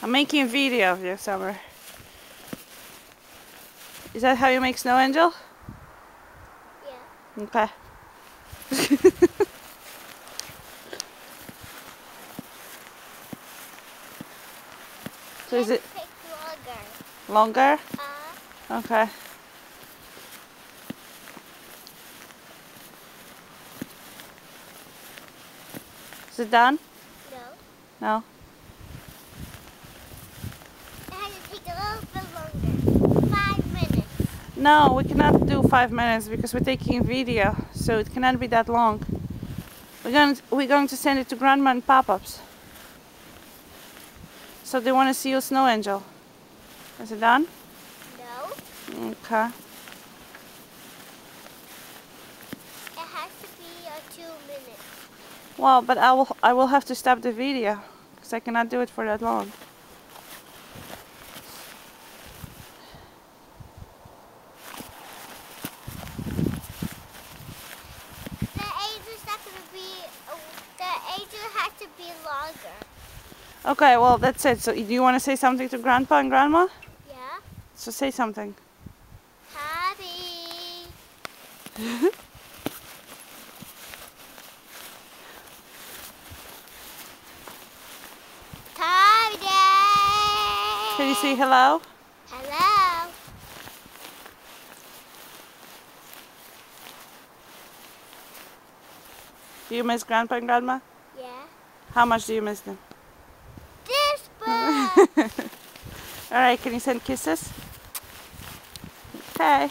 I'm making a video of you, Summer. Is that how you make Snow Angel? Yeah. Okay. So is it take longer? Longer? Okay. Is it done? No. No? It has to take a little bit longer. 5 minutes. No, we cannot do 5 minutes because we're taking video, so it cannot be that long. We're going to send it to Grandma and Pop-Ups. So they want to see your Snow Angel. Is it done? No. Okay. It has to be 2 minutes. Well, but I will have to stop the video because I cannot do it for that long. The angel's not going to be. The angel has to be longer. Okay, well that's it. So do you want to say something to Grandpa and Grandma? Yeah. So say something. Happy. Happy day. Can you say hello? Hello. Do you miss Grandpa and Grandma? Yeah. How much do you miss them? This book. Alright, can you send kisses? Okay.